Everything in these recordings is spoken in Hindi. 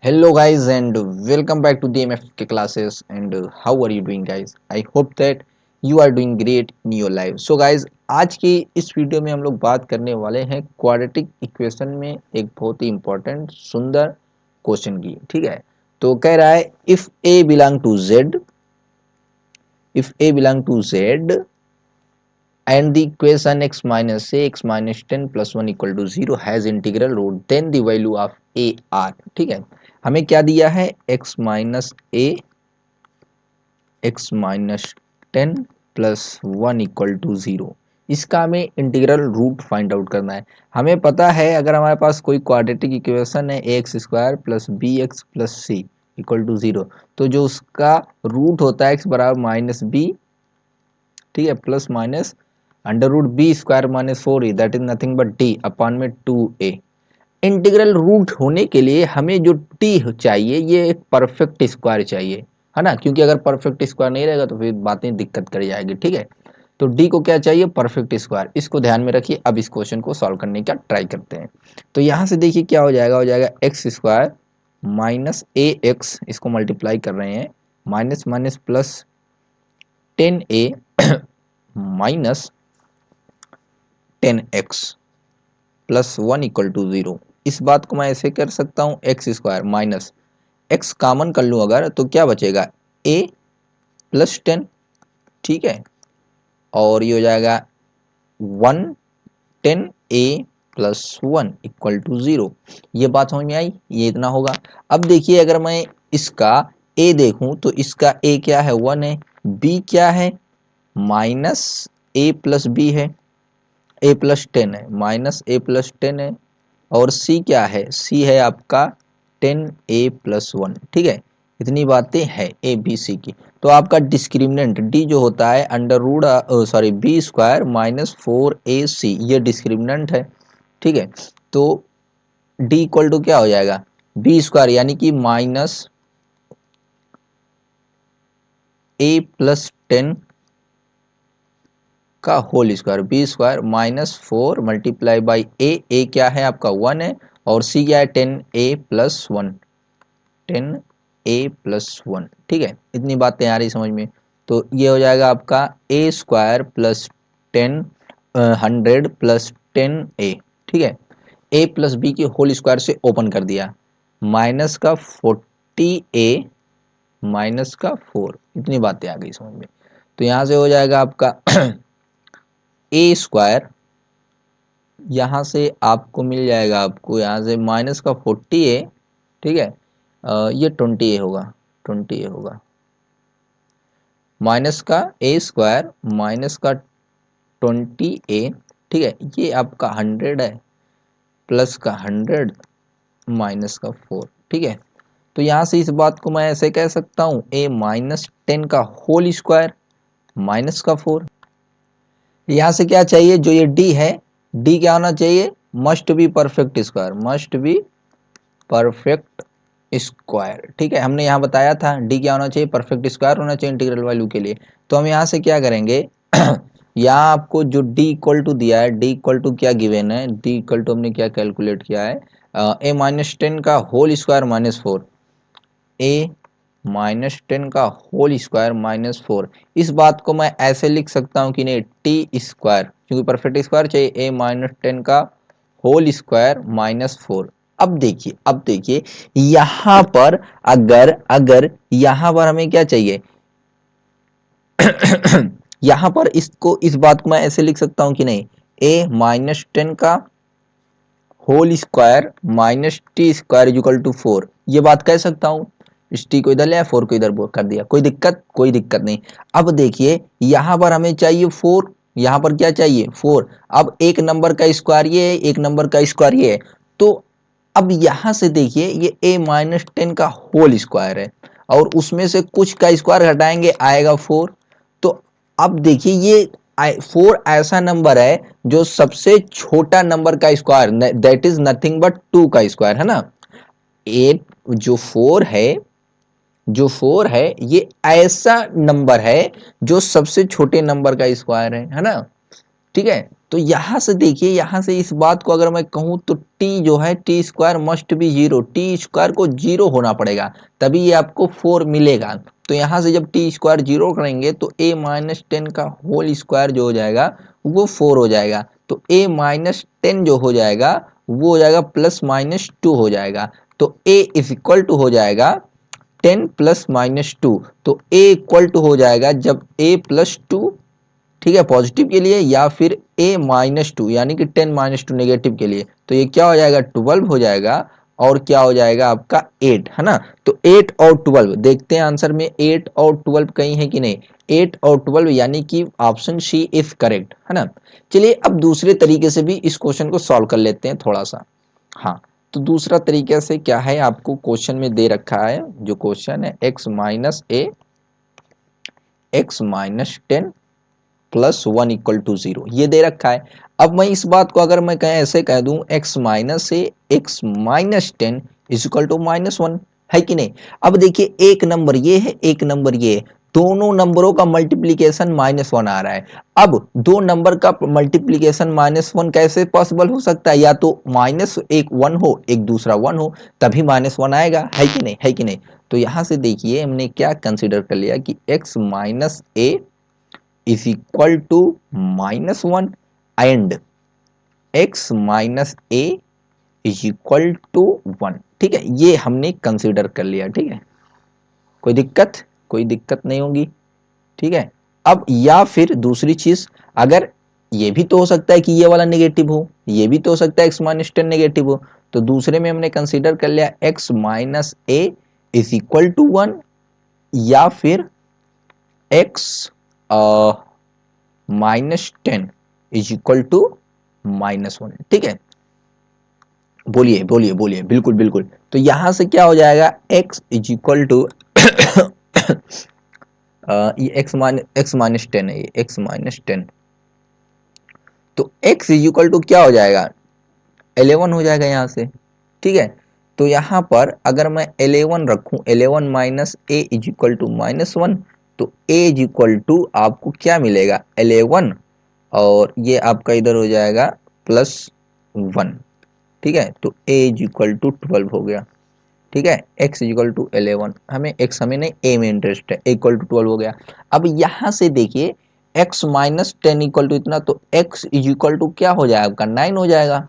Hello guys and welcome back to the MFK classes and how are you doing guys? I hope that you are doing great in your life. So guys आज की इस वीडियो में हम लोग बात करने वाले हैं क्वाड्रेटिक इक्वेशन में एक बहुत ही इंपॉर्टेंट सुंदर क्वेश्चन की। ठीक है, तो कह रहा है if a belong to z and the equation x minus a x minus 10 plus 1 equal to 0 has integral root then the value of a r। ठीक है, हमें क्या दिया है x minus a x minus 10 plus 1 equal to 0। इसका हमें इंटीग्रल रूट फाइंड आउट करना है। हमें पता है अगर हमारे पास कोई क्वाड्रेटिक इक्वेशन है a x square plus b x plus c equal to 0, तो जो उसका रूट होता है एक्स बराबर माइनस बी, ठीक है, plus minus under root B square minus 4 that is nothing but D upon में 2a। इंटीग्रल रूट होने के लिए हमें जो टी चाहिए ये एक परफेक्ट स्क्वायर चाहिए, है ना, क्योंकि अगर परफेक्ट स्क्वायर नहीं रहेगा तो फिर बातें दिक्कत कर जाएगी। ठीक है, तो डी को क्या चाहिए, परफेक्ट स्क्वायर। इसको ध्यान में रखिए। अब इस क्वेश्चन को सॉल्व करने का ट्राई करते हैं। तो यहाँ से देखिए क्या हो जाएगा x square minus a x, इसको मल्टीप्लाई कर रहे हैं, minus minus plus 10a minus 10x plus 1 equal to 0। इस बात को मैं ऐसे कर सकता हूँ x square minus x common कर लूँ अगर, तो क्या बचेगा a प्लस 10। ठीक है, और ये हो जाएगा 110a प्लस 1 इक्वल टू 0। ये बात समझ में आई, ये इतना होगा। अब देखिए अगर मैं इसका a देखूं तो इसका a क्या है 1 है, b क्या है माइनस a प्लस b है, a प्लस 10 है, माइनस a प्लस 10 है, और c क्या है, c है आपका 10a प्लस 1। ठीक है, इतनी बातें हैं ए बी सी की। तो आपका डिस्क्रिमिनेंट डी जो होता है under root B square minus 4ac, ये डिस्क्रिमिनेंट है। ठीक है, तो डी इक्वल टू क्या हो जाएगा बी स्क्वायर यानी कि माइनस ए प्लस 10 का whole square, b square minus 4 multiply by a क्या है आपका 1 है, और सी क्या है 10a प्लस 1, 10a प्लस 1। ठीक है, इतनी बातें आ रही समझ में। तो ये हो जाएगा आपका ए स्क्वायर प्लस 100 प्लस 10a। ठीक है, a प्लस बी के होल स्क्वायर से ओपन कर दिया, माइनस का 40a माइनस का 4। इतनी बातें आ गई समझ में। तो यहाँ से हो जाएगा आपका ए स्क्वायर, यहाँ से आपको मिल जाएगा, आपको यहाँ से माइनस का 40a, ठीक है, ये 20a होगा, 20a होगा, माइनस का ए स्क्वायर माइनस का 20a। ठीक है, ये आपका 100 है, प्लस का 100 माइनस का 4। ठीक है, तो यहाँ से इस बात को मैं ऐसे कह सकता हूँ a माइनस 10 का होल स्क्वायर माइनस का 4। यहाँ से क्या चाहिए, जो ये d है, d क्या होना चाहिए, must be perfect square, must be perfect square. ठीक है, हमने यहाँ बताया था d क्या होना चाहिए, परफेक्ट स्क्वायर होना चाहिए इंटीग्रल वैल्यू के लिए। तो हम यहाँ से क्या करेंगे यहाँ आपको जो d इक्वल टू दिया है, d इक्वल टू क्या गिवन है, d इक्वल टू हमने क्या कैलकुलेट किया है, a माइनस 10 का whole square minus 4, a minus 10 का होल स्क्वायर माइनस 4। इस बात को मैं ऐसे लिख सकता हूँ कि नहीं टी स्क्वायर, क्योंकि परफेक्ट स्क्वायर चाहिए, a माइनस 10 का होल स्क्वायर माइनस 4। अब देखिए यहां पर अगर अगर यहां पर हमें क्या चाहिए यहां पर इसको, इस बात को मैं ऐसे लिख सकता हूं कि नहीं a माइनस 10 का whole square minus T square equal to 4। ये बात कह सकता हूं, इस टी को इधर ले आया, 4 को इधर कर दिया, कोई दिक्कत नहीं। अब देखिए यहां पर हमें चाहिए 4, यहां पर क्या चाहिए 4। अब एक नंबर का स्क्वायर ये है, एक नंबर का स्क्वायर ये है, तो अब यहां से देखिए ये a माइनस 10 का होल स्क्वायर है, और उसमें से कुछ का स्क्वायर हटाएंगे आएगा 4। तो अब देखिए ये 4 ऐसा नंबर है जो सबसे छोटा नंबर का square, that is nothing but 2 का स्क्वायर, है ना। 8 जो 4 है, जो 4 है ये ऐसा नंबर है जो सबसे छोटे नंबर का स्क्वायर है ना। ठीक है, तो यहाँ से देखिए, यहाँ से इस बात को अगर मैं कहूँ तो t जो है T square must be zero, T square को जीरो होना पड़ेगा तभी ये आपको 4 मिलेगा। तो यहाँ से जब टी स्क्वायर जीरो करेंगे तो a माइनस 10 का होल स्क्वायर जो हो जाएगा वो 4 हो जाएगा। तो a माइनस 10 जो हो जाएगा वो हो जाएगा प्लस माइनस 2 हो जाएगा। तो a इज इक्वल टू हो जाएगा 10 प्लस माइनस 2। तो a इक्वल टू हो जाएगा जब a प्लस 2, ठीक है, पॉजिटिव के लिए, या फिर a माइनस 2 यानी कि 10 माइनस 2 नेगेटिव के लिए। तो ये क्या हो जाएगा 12 हो जाएगा और क्या हो जाएगा आपका 8, है ना। तो 8 और 12 देखते हैं आंसर में 8 और 12 कहीं है कि नहीं। 8 और 12 यानी कि ऑप्शन सी इज करेक्ट, है ना। चलिए अब दूसरे तरीके से भी इस क्वेश्चन को सॉल्व कर लेते हैं थोड़ा सा। हाँ, तो दूसरा तरीके से क्या है, आपको क्वेश्चन में दे रखा है, जो क्वेश्चन है x minus a x minus 10 plus 1 equal to 0 ये दे रखा है। अब मैं इस बात को अगर मैं कहें ऐसे कह दूं x minus a x minus 10 is equal to minus 1, है कि नहीं। अब देखिए एक नंबर ये है, एक नंबर ये है, दोनों नंबरों का मल्टीप्लीकेशन -1 आ रहा है। अब दो नंबर का मल्टीप्लीकेशन -1 कैसे पॉसिबल हो सकता है, या तो माइनस एक 1 हो एक दूसरा 1 हो तभी -1 आएगा, है कि नहीं, है कि नहीं। तो यहां से देखिए हमने क्या कंसीडर कर लिया कि x minus A is equal to -1 and x minus a is equal to 1, ठीक है, ये हमने कंसीडर कर लिया, ठीक है। कोई दिक्कत, कोई दिक्कत नहीं होगी, ठीक है। अब या फिर दूसरी चीज, अगर ये भी तो हो सकता है कि ये वाला नेगेटिव हो, ये भी तो हो सकता है x माइनस 10 नेगेटिव हो। तो दूसरे में हमने कंसीडर कर लिया x minus a is equal to 1 या फिर x -10 इज इक्वल टू -1, ठीक है। बोलिए बोलिए बोलिए, बिल्कुल बिल्कुल। तो यहां से क्या हो जाएगा x इज इक्वल टू ये एक्स माइनस 10 है, ये x माइनस 10। तो x इज इक्वल टू क्या हो जाएगा 11 हो जाएगा यहाँ से, ठीक है। तो यहाँ पर अगर मैं 11 रखूं, 11 minus a is equal to -1, तो a इज इक्वल टू आपको क्या मिलेगा 11 और ये आपका इधर हो जाएगा +1, ठीक है। तो a इज इक्वल टू 12 हो गया, ठीक है। x इज इक्वल टू 11, हमें x हमें नहीं a में इंटरेस्ट है, इक्वल टू 12 हो गया। अब यहाँ से देखिए x माइनस 10 इक्वल टू इतना, तो x इज इक्वल टू क्या हो जाएगा आपका 9 हो जाएगा,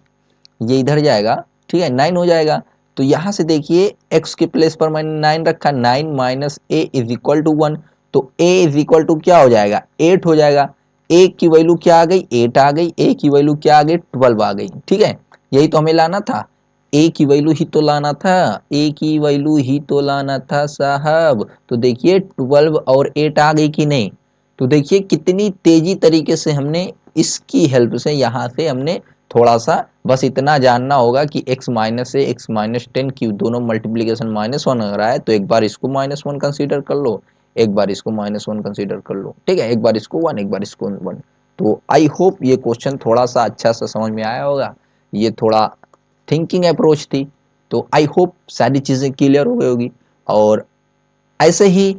ये इधर जाएगा, ठीक है, 9 हो जाएगा। तो यहाँ से देखिए x के प्लेस पर मैंने 9 रखा, 9 minus a is equal to 1, तो a इज इक्वल टू क्या हो जाएगा 8 हो जाएगा। a की वैल्यू क्या आ गई 8 आ गई, a की वैल्यू क्या आ गई 12 आ गई, ठीक है। यही तो हमें लाना था, a की वैल्यू ही तो लाना था, a की वैल्यू ही तो लाना था साहब। तो देखिए 12 और 8 आ गई कि नहीं। तो देखिए कितनी तेजी तरीके से हमने इसकी हेल्प से यहाँ से हमने थोड़ा सा बस इतना जानना होगा कि x माइनस से x माइनस 10 की दोनों मल्टीप्लीकेशन -1 हो रहा है, तो एक बार इसको -1 कंसीडर कर लो, एक बार इसको -1 कंसीडर कर लो, ठीक है, एक बार इसको 1 एक बार इसको 1। तो आई होप ये क्वेश्चन थोड़ा सा अच्छा सा समझ में आया होगा, ये थोड़ा थिंकिंग अप्रोच थी। तो आई होप सारी चीज़ें क्लियर हो गई होगी। और ऐसे ही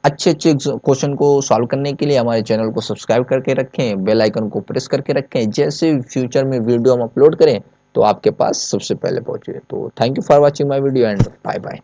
अच्छे अच्छे क्वेश्चन को सॉल्व करने के लिए हमारे चैनल को सब्सक्राइब करके रखें, बेल आइकन को प्रेस करके रखें, जैसे फ्यूचर में वीडियो हम अपलोड करें तो आपके पास सबसे पहले पहुंचे। तो thank you for watching my video and bye bye.